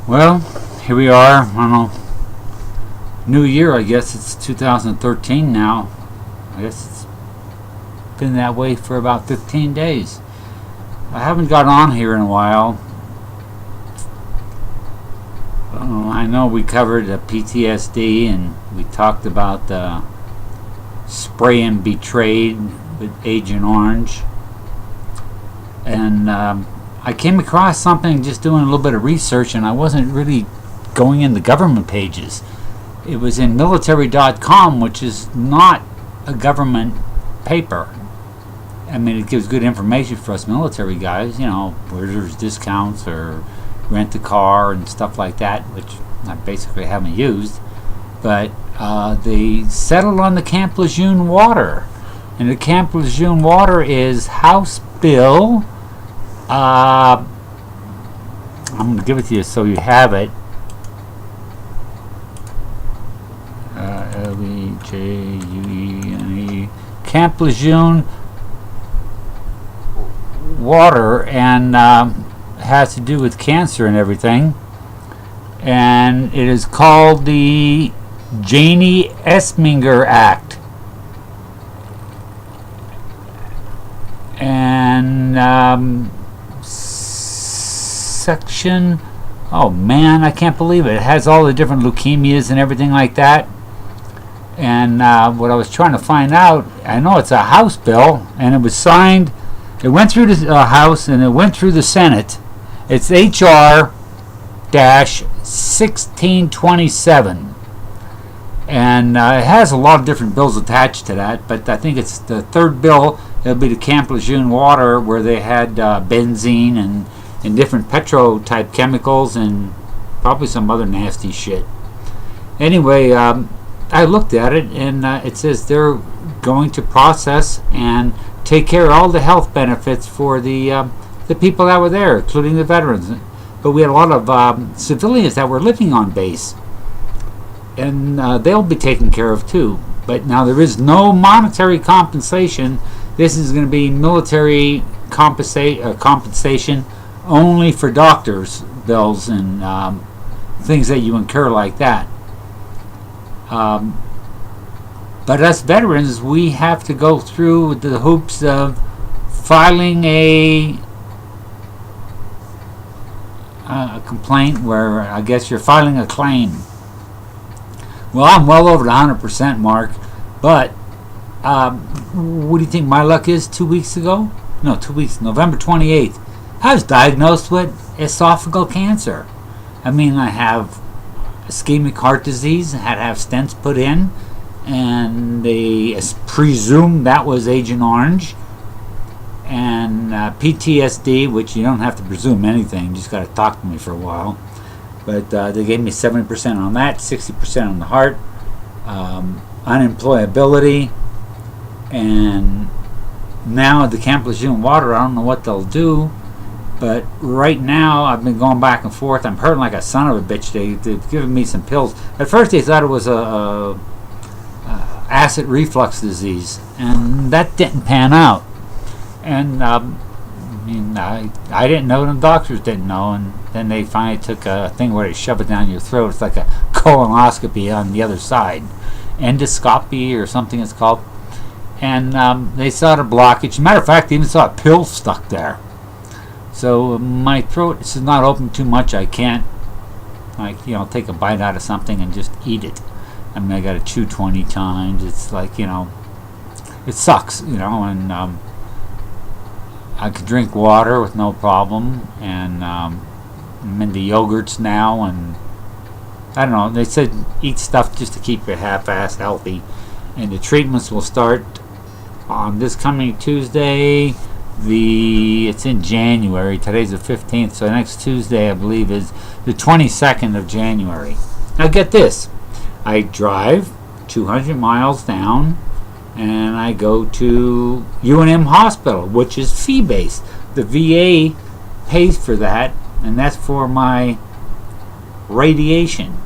Well, here we are. I don't know. New year, I guess. It's 2013 now. I guess it's been that way for about 15 days. I haven't got on here in a while. I know we covered PTSD and we talked about spraying betrayed with Agent Orange. And I came across something just doing a little bit of research, and I wasn't really going in the government pages. It was in military.com, which is not a government paper. I mean, it gives good information for us military guys, where there's discounts or rent a car and stuff like that, which I basically haven't used. But they settled on the Camp Lejeune water. And the Camp Lejeune water is House Bill. I'm going to give it to you so you have it. LEJUENE. Camp Lejeune water, and has to do with cancer and everything. And it is called the Janie Esminger Act. And section, oh man, I can't believe it. It has all the different leukemias and everything like that. And what I was trying to find out, I know it's a House bill, and it was signed, it went through the House and it went through the Senate. It's HR-1627. And it has a lot of different bills attached to that, but I think it's the third bill. It'll be the Camp Lejeune water, where they had benzene and different petro-type chemicals and probably some other nasty shit. Anyway, I looked at it, and it says they're going to process and take care of all the health benefits for the people that were there, including the veterans. But we had a lot of civilians that were living on base, and they'll be taken care of too. But now there is no monetary compensation. This is going to be military compensation only for doctors' bills and things that you incur like that. But us veterans, we have to go through the hoops of filing a complaint, where I guess you're filing a claim. Well, I'm well over the 100% mark, but what do you think my luck is? 2 weeks ago? No, 2 weeks, November 28th. I was diagnosed with esophageal cancer. I mean, I have ischemic heart disease, I had to have stents put in, and they presumed that was Agent Orange. And PTSD, which you don't have to presume anything, you just got to talk to me for a while. But they gave me 70% on that, 60% on the heart, unemployability, and now at the Camp Lejeune water, I don't know what they'll do. But right now, I've been going back and forth. I'm hurting like a son of a bitch. They've given me some pills. At first, they thought it was a acid reflux disease, and that didn't pan out. And I didn't know, and the doctors didn't know. And then they finally took a thing where they shove it down your throat. It's like a colonoscopy on the other side, endoscopy or something it's called. And they saw the blockage. Matter of fact, they even saw a pill stuck there. So my throat is not open too much. I can't, take a bite out of something and just eat it. I mean, I got to chew 20 times. It's like, it sucks, and I can drink water with no problem. And I'm into yogurts now, and I don't know. They said eat stuff just to keep you half-assed healthy. And the treatments will start on this coming Tuesday. It's in January. Today's the 15th, so next Tuesday, I believe, is the 22nd of January. Now get this. I drive 200 miles down, and I go to UNM Hospital, which is fee-based. The VA pays for that, and that's for my radiation.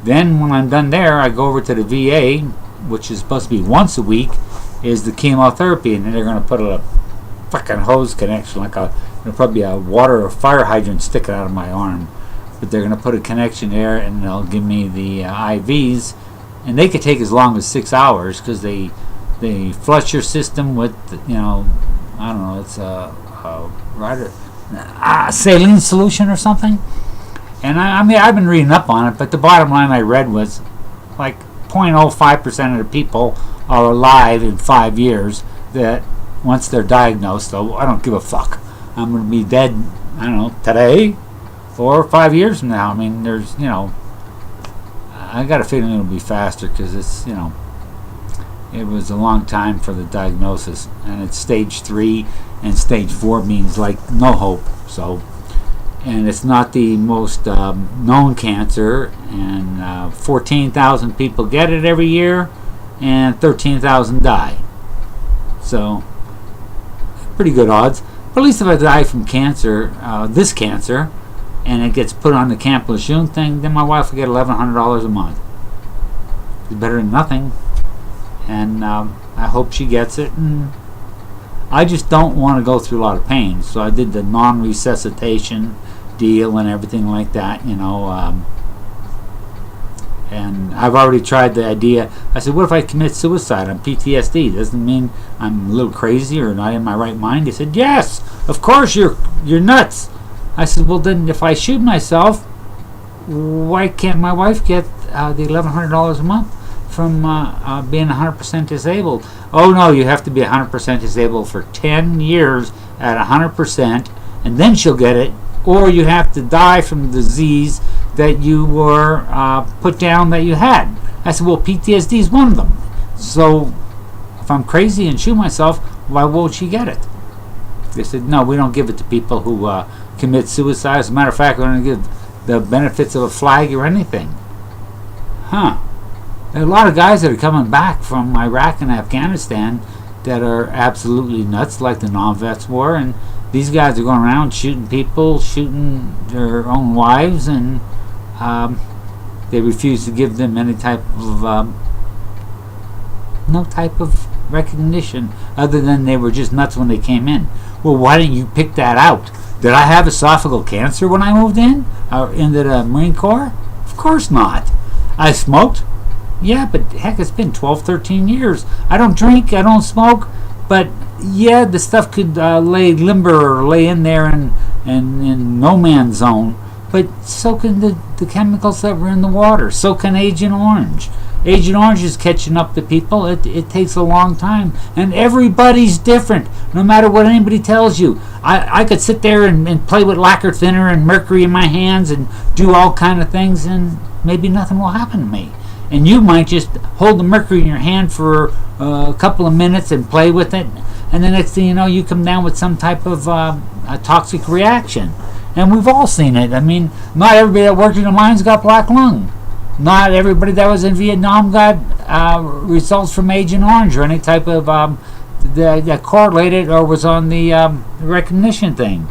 Then when I'm done there, I go over to the VA, which is supposed to be once a week, is the chemotherapy, and then they're going to put a fucking hose connection, like there'll probably be a water or fire hydrant sticking out of my arm, but they're going to put a connection there, and they'll give me the IVs, and they could take as long as 6 hours because they flush your system with, you know, I don't know, it's a saline solution or something. And I mean, I've been reading up on it, but the bottom line I read was like 0.05% of the people are alive in 5 years that once they're diagnosed. So I don't give a fuck. I'm going to be dead, I don't know, today or 5 years from now. I mean, there's, you know, I got a feeling it'll be faster because it's, you know, it was a long time for the diagnosis, and it's stage 3, and stage 4 means like no hope. So, and it's not the most known cancer, and 14,000 people get it every year, and 13,000 die. So, pretty good odds. But at least if I die from cancer, this cancer, and it gets put on the Camp Lejeune thing, then my wife will get $1,100 a month. It's better than nothing. And I hope she gets it. And I just don't want to go through a lot of pain. So I did the non-resuscitation deal and everything like that, you know. And I've already tried the idea. I said, what if I commit suicide on PTSD? Doesn't mean I'm a little crazy or not in my right mind. He said, yes, of course you're nuts. I said, well then if I shoot myself, why can't my wife get the $1,100 a month from being 100% disabled? Oh no, you have to be 100% disabled for 10 years at 100%, and then she'll get it. Or you have to die from disease that you were put down that you had. I said, well, PTSD is one of them. So if I'm crazy and shoot myself, why won't she get it? They said, no, we don't give it to people who commit suicide. As a matter of fact, we don't give the benefits of a flag or anything. Huh. There are a lot of guys that are coming back from Iraq and Afghanistan that are absolutely nuts, like the non-vets were, and these guys are going around shooting people, shooting their own wives, and they refuse to give them any type of no type of recognition other than they were just nuts when they came in. Well, why didn't you pick that out? Did I have esophageal cancer when I moved in into the Marine Corps? Of course not. I smoked. Yeah, but heck, it's been 12, 13 years. I don't drink, I don't smoke, but yeah, the stuff could lay limber or lay in there and in no man's zone. But so can the chemicals that were in the water. So can Agent Orange. Agent Orange is catching up to people. It takes a long time. And everybody's different, no matter what anybody tells you. I could sit there and play with lacquer thinner and mercury in my hands and do all kind of things, and maybe nothing will happen to me. And you might just hold the mercury in your hand for a couple of minutes and play with it, and the next thing you know, you come down with some type of a toxic reaction. And we've all seen it. I mean, not everybody that worked in the mines got black lung. Not everybody that was in Vietnam got results from Agent Orange or any type of that correlated or was on the recognition thing.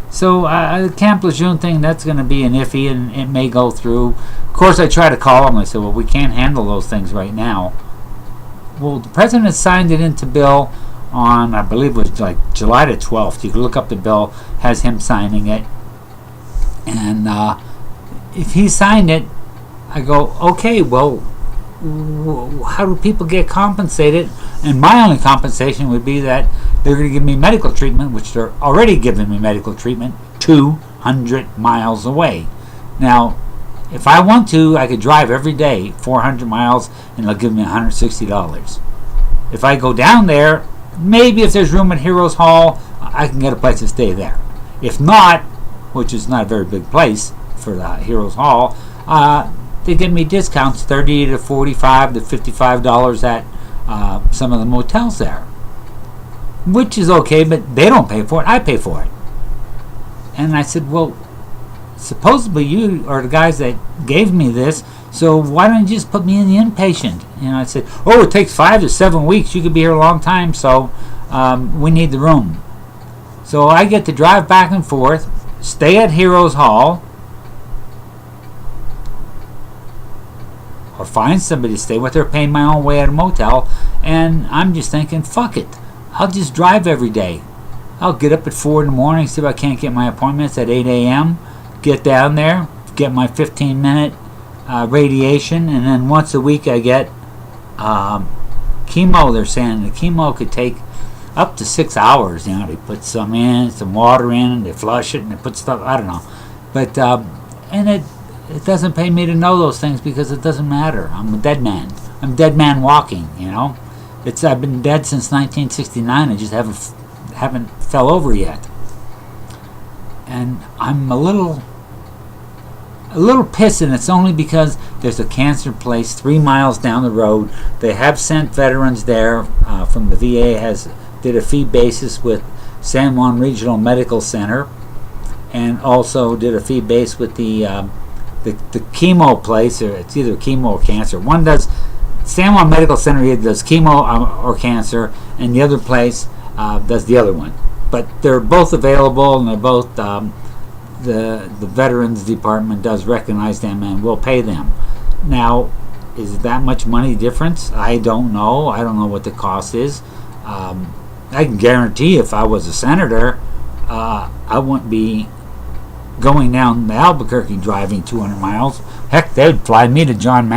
So the Camp Lejeune thing, that's going to be an iffy, and it may go through. Of course, I try to call them. I said, well, we can't handle those things right now. Well, the president signed it into bill on, I believe it was like July the 12th. You can look up the bill, has him signing it. And if he signed it, I go, okay, well, how do people get compensated? And my only compensation would be that they're going to give me medical treatment, which they're already giving me medical treatment 200 miles away. Now, if I want to, I could drive every day 400 miles and they'll give me $160. If I go down there, maybe if there's room at Heroes Hall, I can get a place to stay there. If not, which is not a very big place for the Heroes Hall, they give me discounts, $30 to $45 to $55 at some of the motels there, which is okay, but they don't pay for it. I pay for it. And I said, well, supposedly you are the guys that gave me this, so why don't you just put me in the inpatient? And I said, oh, it takes 5 to 7 weeks. You could be here a long time, so we need the room. So I get to drive back and forth, stay at Heroes Hall, or find somebody to stay with, or pay my own way at a motel. And I'm just thinking, fuck it, I'll just drive every day. I'll get up at 4 in the morning, see if I can't get my appointments at 8 a.m., get down there, get my 15-minute radiation, and then once a week I get chemo. They're saying the chemo could take up to 6 hours. You know, they put some in, some water in, and they flush it, and they put stuff, I don't know. But, and it doesn't pay me to know those things because it doesn't matter. I'm a dead man. I'm a dead man walking, you know. I've been dead since 1969. I just haven't fell over yet. And I'm a little pissed, and it's only because there's a cancer place 3 miles down the road. They have sent veterans there from the VA. Did a fee basis with San Juan Regional Medical Center, and also did a fee base with the chemo place. Or it's either chemo or cancer. One does, San Juan Medical Center either does chemo or cancer, and the other place does the other one. But they're both available, and they're both the Veterans Department does recognize them and will pay them. Now, is that much money difference? I don't know. I don't know what the cost is. I can guarantee if I was a senator, I wouldn't be going down to Albuquerque driving 200 miles. Heck, they'd fly me to John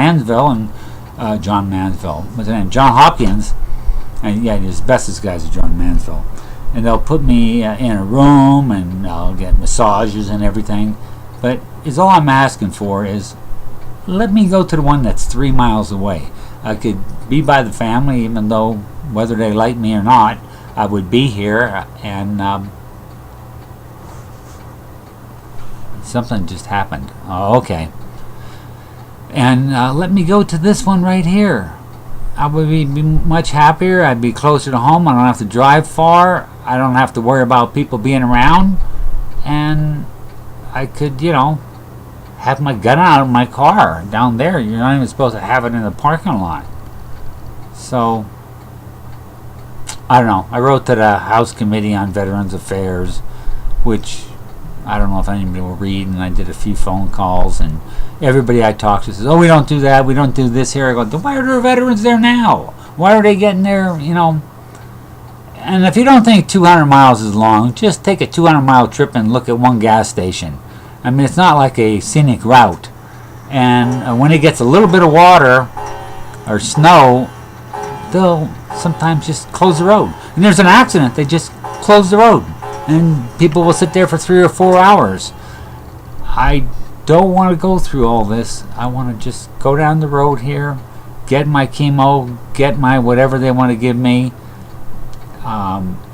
Hopkins. And yeah, his bestest guys are John Mansville. And they'll put me in a room, and I'll get massages and everything. But all I'm asking for is, let me go to the one that's 3 miles away. I could be by the family, even though whether they like me or not, I would be here. And something just happened. Oh, okay. And let me go to this one right here. I would be much happier. I'd be closer to home. I don't have to drive far. I don't have to worry about people being around. And I could, you know, have my gun out of my car down there. You're not even supposed to have it in the parking lot. So, I don't know. I wrote to the House Committee on Veterans Affairs, which I don't know if anybody will read, and I did a few phone calls, and everybody I talked to says, oh, we don't do that, we don't do this here. I go, why are there veterans there now? Why are they getting there, you know? And if you don't think 200 miles is long, just take a 200-mile trip and look at one gas station. I mean, it's not like a scenic route. And when it gets a little bit of water or snow, they'll sometimes just close the road. And there's an accident, they just close the road. And people will sit there for 3 or 4 hours. I don't want to go through all this. I want to just go down the road here, get my chemo, get my whatever they want to give me.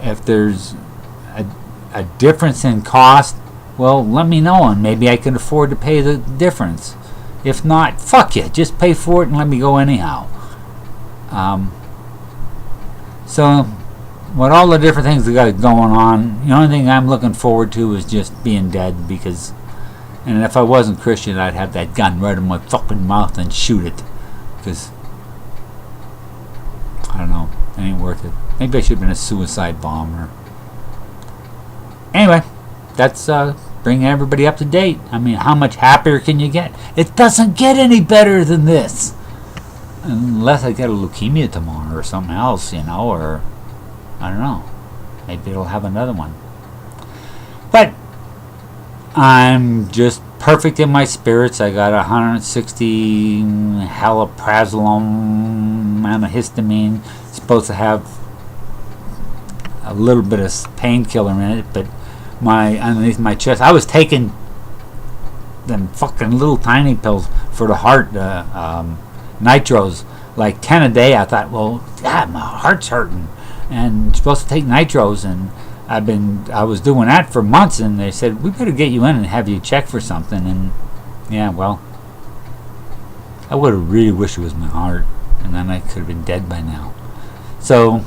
If there's a difference in cost, well, let me know, and maybe I can afford to pay the difference. If not, fuck it, just pay for it and let me go anyhow. So, with all the different things that got going on, the only thing I'm looking forward to is just being dead, because, and if I wasn't Christian, I'd have that gun right in my fucking mouth and shoot it, because, I don't know, it ain't worth it. Maybe I should have been a suicide bomber. Anyway, that's bringing everybody up to date. I mean, how much happier can you get? It doesn't get any better than this. Unless I get a leukemia tomorrow or something else, you know, or I don't know. Maybe it'll have another one. But I'm just perfect in my spirits. I got 160 haloprazolone antihistamine. It's supposed to have a little bit of painkiller in it, but underneath my chest, I was taking them fucking little tiny pills for the heart, nitros, like 10 a day. I thought, well, God, my heart's hurting, and you're supposed to take nitros, and I was doing that for months, and they said, we better get you in and have you check for something. And yeah, well, I would have really wished it was my heart, and then I could have been dead by now. So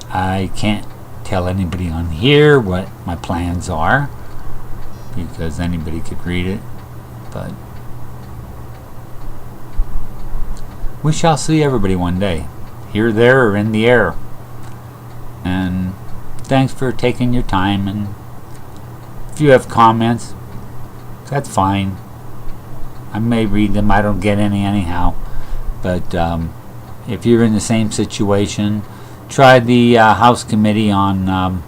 I can't tell anybody on here what my plans are, because anybody could read it, but we shall see everybody one day, here, there, or in the air. And thanks for taking your time, and if you have comments, that's fine. I may read them. I don't get any anyhow, but if you're in the same situation, try the House Committee on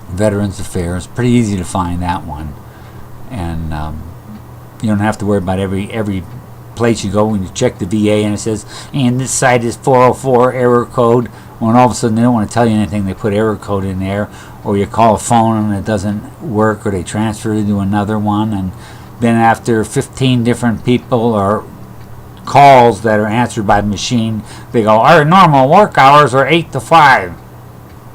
Veterans Affairs. Pretty easy to find that one. and you don't have to worry about every place you go when you check the VA and it says, and this site is 404 error code. When all of a sudden they don't want to tell you anything, they put error code in there, or you call a phone and it doesn't work, or they transfer you to another one, and then after 15 different people or calls that are answered by the machine, they go, our normal work hours are 8 to 5.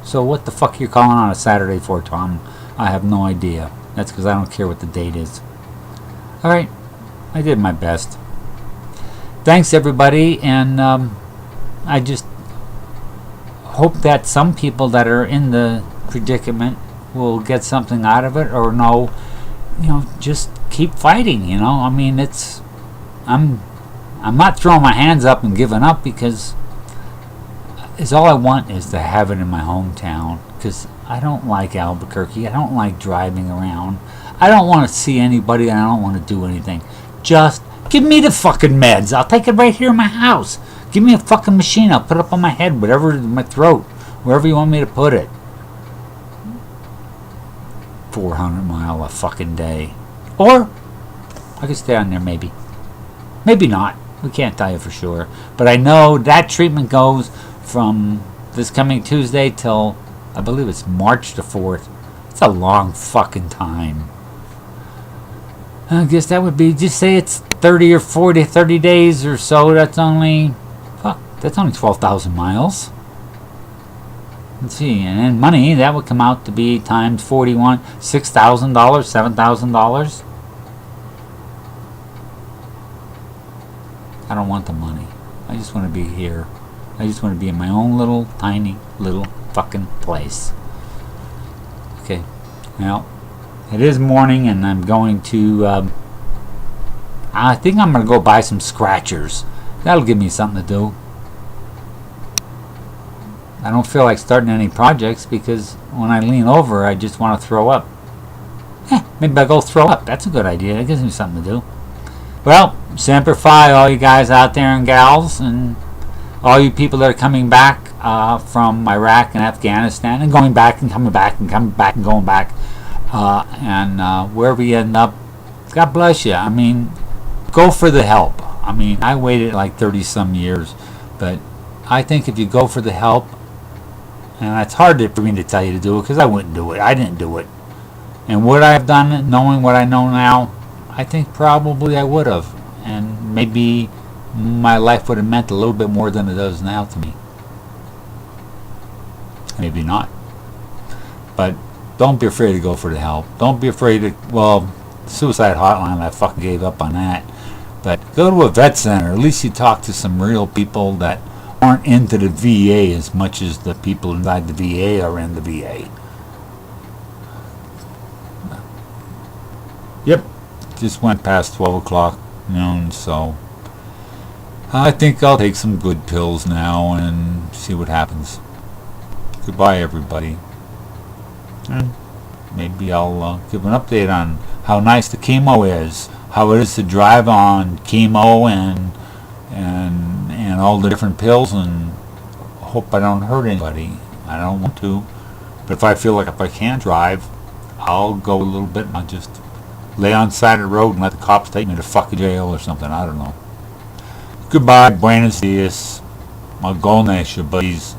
So what the fuck you're calling on a Saturday for, Tom? I have no idea. That's because I don't care what the date is. Alright, I did my best. Thanks everybody, and I just hope that some people that are in the predicament will get something out of it, or know, just keep fighting. I mean, I'm not throwing my hands up and giving up, because all I want is to have it in my hometown, because I don't like Albuquerque. I don't like driving around. I don't want to see anybody, and I don't want to do anything. Just give me the fucking meds. I'll take it right here in my house. Give me a fucking machine. I'll put it up on my head, whatever, my throat, wherever you want me to put it. 400 mile a fucking day. Or I could stay on there maybe. Maybe not. We can't tell you for sure. But I know that treatment goes from this coming Tuesday till, I believe it's March the 4th. It's a long fucking time. I guess that would be, just say it's 30 or 40, 30 days or so. That's only 12,000 miles. Let's see, and then money, that would come out to be times 41, $6,000, $7,000. I don't want the money. I just want to be here. I just want to be in my own little, tiny, little fucking place. Okay, well, it is morning, and I'm going to, I think I'm going to go buy some scratchers. That'll give me something to do. I don't feel like starting any projects, because when I lean over, I just want to throw up. Maybe I'll go throw up. That's a good idea. That gives me something to do. Well, Semper Fi, all you guys out there and gals, and all you people that are coming back from Iraq and Afghanistan, and going back and coming back and coming back and going back, and wherever you end up, God bless you. I mean, go for the help. I mean, I waited like 30 some years, but I think if you go for the help, and it's hard for me to tell you to do it, because I wouldn't do it. I didn't do it. And would I have done it knowing what I know now? I think probably I would have. And maybe my life would have meant a little bit more than it does now to me. Maybe not. But don't be afraid to go for the help. Don't be afraid to, well, suicide hotline, I fucking gave up on that. But go to a vet center. At least you talk to some real people that aren't into the VA as much as the people inside the VA are in the VA. Yep, just went past 12 o'clock noon, so I think I'll take some good pills now and see what happens. Goodbye, everybody. And maybe I'll give an update on how nice the chemo is, how it is to drive on chemo and all the different pills, and hope I don't hurt anybody. I don't want to, but if I feel like if I can't drive, I'll go a little bit and I'll just lay on the side of the road and let the cops take me to fucking jail or something. I don't know. Goodbye, buenos dias, magolnes, your buddies,